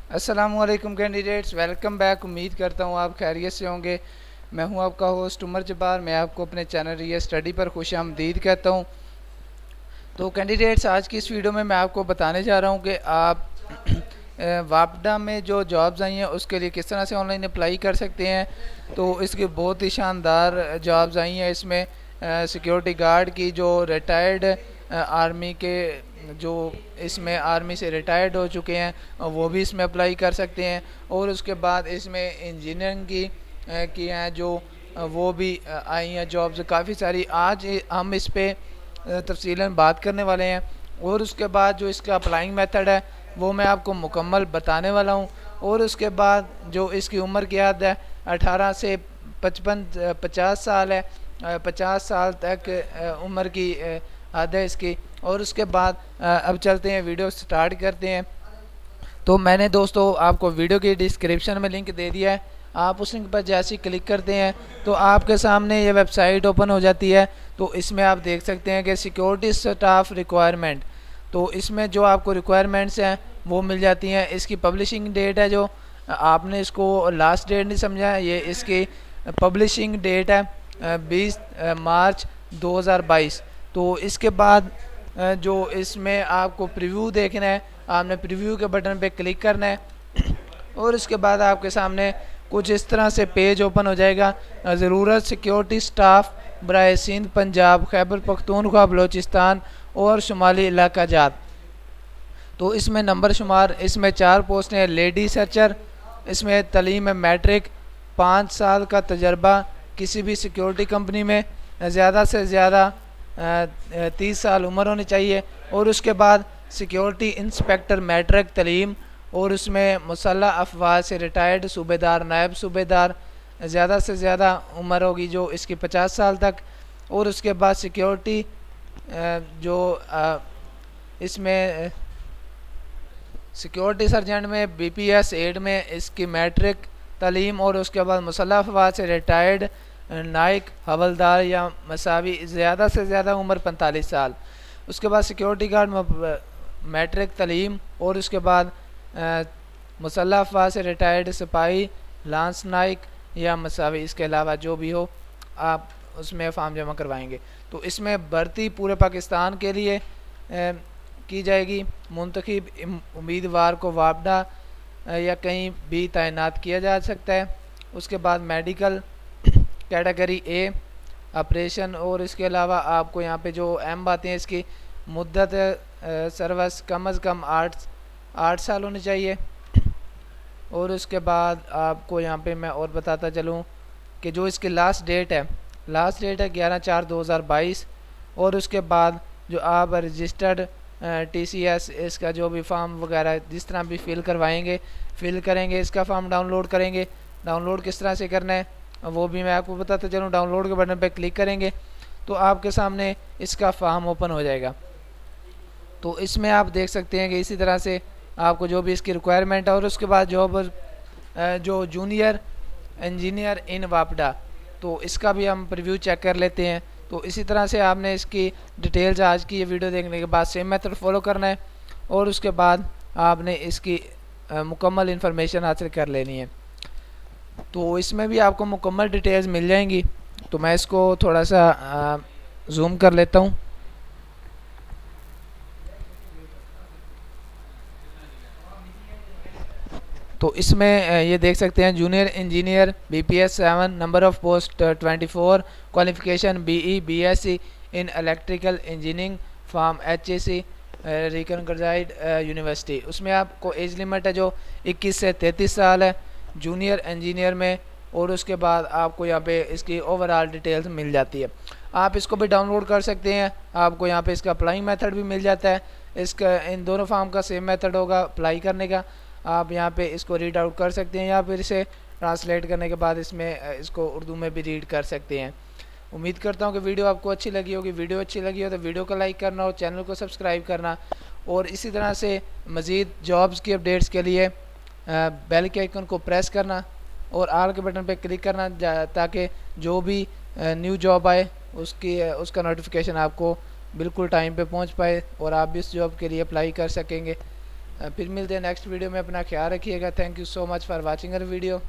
अस्सलामुअलैकुम candidates, welcome back. उम्मीद करता हूँ आप खैरियत से होंगे। मैं हूँ आपका होस्ट उमर जब्बार। मैं आपको अपने चैनल रिया स्टडी पर खुशामदीद कहता हूँ। तो कैंडिडेट्स, आज की इस वीडियो में मैं आपको बताने जा रहा हूँ कि आप वापडा में जो जॉब्स आई हैं उसके लिए किस तरह से ऑनलाइन अप्लाई कर सकते हैं। तो इसकी बहुत ही शानदार जॉब्स आई हैं। इसमें सिक्योरिटी गार्ड की जो रिटायर्ड आर्मी के जो इसमें आर्मी से रिटायर्ड हो चुके हैं वो भी इसमें अप्लाई कर सकते हैं। और उसके बाद इसमें इंजीनियरिंग की हैं जो वो भी आई हैं जॉब्स काफ़ी सारी। आज हम इस पे तफसीलन बात करने वाले हैं। और उसके बाद जो इसका अप्लाइंग मेथड है वो मैं आपको मुकम्मल बताने वाला हूँ। और उसके बाद जो इसकी उम्र की हद है 18 से 50 साल है। 50 साल तक उम्र की हद है इसकी। और उसके बाद अब चलते हैं, वीडियो स्टार्ट करते हैं। तो मैंने दोस्तों आपको वीडियो की डिस्क्रिप्शन में लिंक दे दिया है। आप उस लिंक पर जैसे ही क्लिक करते हैं तो आपके सामने ये वेबसाइट ओपन हो जाती है। तो इसमें आप देख सकते हैं कि सिक्योरिटी स्टाफ रिक्वायरमेंट। तो इसमें जो आपको रिक्वायरमेंट्स हैं वो मिल जाती हैं। इसकी पब्लिशिंग डेट है, जो आपने इसको लास्ट डेट नहीं समझा है, ये इसकी पब्लिशिंग डेट है 20 मार्च 2022। तो इसके बाद जो इसमें आपको प्रीव्यू देखना है, आपने प्रीव्यू के बटन पे क्लिक करना है। और उसके बाद आपके सामने कुछ इस तरह से पेज ओपन हो जाएगा। ज़रूरत सिक्योरिटी स्टाफ बराए सिंध, पंजाब, खैबर पख्तूनख्वा, बलोचिस्तान और शुमाली इलाका जात। तो इसमें नंबर शुमार, इसमें 4 पोस्टें हैं। लेडी सर्चर, इसमें तलीम मैट्रिक, 5 साल का तजर्बा किसी भी सिक्योरिटी कंपनी में, ज़्यादा से ज़्यादा 30 साल उम्र होनी चाहिए। और उसके बाद सिक्योरिटी इंस्पेक्टर मैट्रिक तलीम, और उसमें मुसल्लह अफवाज से रिटायर्ड सूबेदार, नायब सूबेदार, ज़्यादा से ज़्यादा उम्र होगी जो इसकी 50 साल तक। और उसके बाद सिक्योरिटी जो इसमें सिक्योरिटी सर्जेंट में बीपीएस एड में इसकी मैट्रिक तालीम। और उसके बाद मुसल्लह अफवाज से रिटायर्ड नाइक हवलदार या मसावी, ज़्यादा से ज़्यादा उम्र 45 साल। उसके बाद सिक्योरिटी गार्ड मैट्रिक तालीम। और उसके बाद मुसल्लह अफवाज से रिटायर्ड सिपाही, लांस नाइक या मसावी। इसके अलावा जो भी हो आप उसमें फॉर्म जमा करवाएंगे। तो इसमें भर्ती पूरे पाकिस्तान के लिए की जाएगी। मुंतखब उम्मीदवार को वापडा या कहीं भी तैनात किया जा सकता है। उसके बाद मेडिकल कैटेगरी ए ऑपरेशन। और इसके अलावा आपको यहाँ पे जो अहम बातें हैं, इसकी मुद्दत सर्विस कम अज़ कम 8 साल होनी चाहिए। और उसके बाद आपको यहाँ पे मैं और बताता चलूँ कि जो इसकी लास्ट डेट है 11/4/2022। और उसके बाद जो आप रजिस्टर्ड टीसीएस इसका जो भी फॉर्म वगैरह जिस तरह भी फिल करेंगे, इसका फॉर्म डाउनलोड करेंगे। डाउनलोड किस तरह से करना है वो भी मैं आपको बताता चलूँ। डाउनलोड के बटन पर क्लिक करेंगे तो आपके सामने इसका फॉर्म ओपन हो जाएगा। तो इसमें आप देख सकते हैं कि इसी तरह से आपको जो भी इसकी रिक्वायरमेंट है। और उसके बाद जॉब जो जूनियर इंजीनियर इन वापडा, तो इसका भी हम प्रीव्यू चेक कर लेते हैं। तो इसी तरह से आपने इसकी डिटेल्स आज की ये वीडियो देखने के बाद सेम मेथड फॉलो करना है। और उसके बाद आपने इसकी मुकम्मल इन्फॉर्मेशन हासिल कर लेनी है। तो इसमें भी आपको मुकम्मल डिटेल्स मिल जाएंगी। तो मैं इसको थोड़ा सा जूम कर लेता हूँ। तो इसमें ये देख सकते हैं junior engineer BPS 7, number of post 24, qualification BE BSc in electrical engineering from HEC recognized university. उसमें आपको एज लिमिट है जो 21 से 33 साल है जूनियर इंजीनियर में। और उसके बाद आपको यहाँ पे इसकी ओवरऑल डिटेल्स मिल जाती है। आप इसको भी डाउनलोड कर सकते हैं। आपको यहाँ पे इसका अप्लाइंग मेथड भी मिल जाता है। इसका इन दोनों फॉर्म का सेम मेथड होगा अप्लाई करने का। आप यहाँ पे इसको रीड आउट कर सकते हैं या फिर इसे ट्रांसलेट करने के बाद इसमें इसको उर्दू में भी रीड कर सकते हैं। उम्मीद करता हूँ कि वीडियो आपको अच्छी लगी होगी। वीडियो अच्छी लगी हो तो वीडियो को लाइक करना और चैनल को सब्सक्राइब करना। और इसी तरह से मज़ीद जॉब्स की अपडेट्स के लिए बेल के आइकन को प्रेस करना और आल के बटन पर क्लिक करना, ताकि जो भी न्यू जॉब आए उसका नोटिफिकेशन आपको बिल्कुल टाइम पे पहुंच पाए और आप भी इस जॉब के लिए अप्लाई कर सकेंगे। फिर मिलते हैं नेक्स्ट वीडियो में। अपना ख्याल रखिएगा। Thank you so much for watching our video.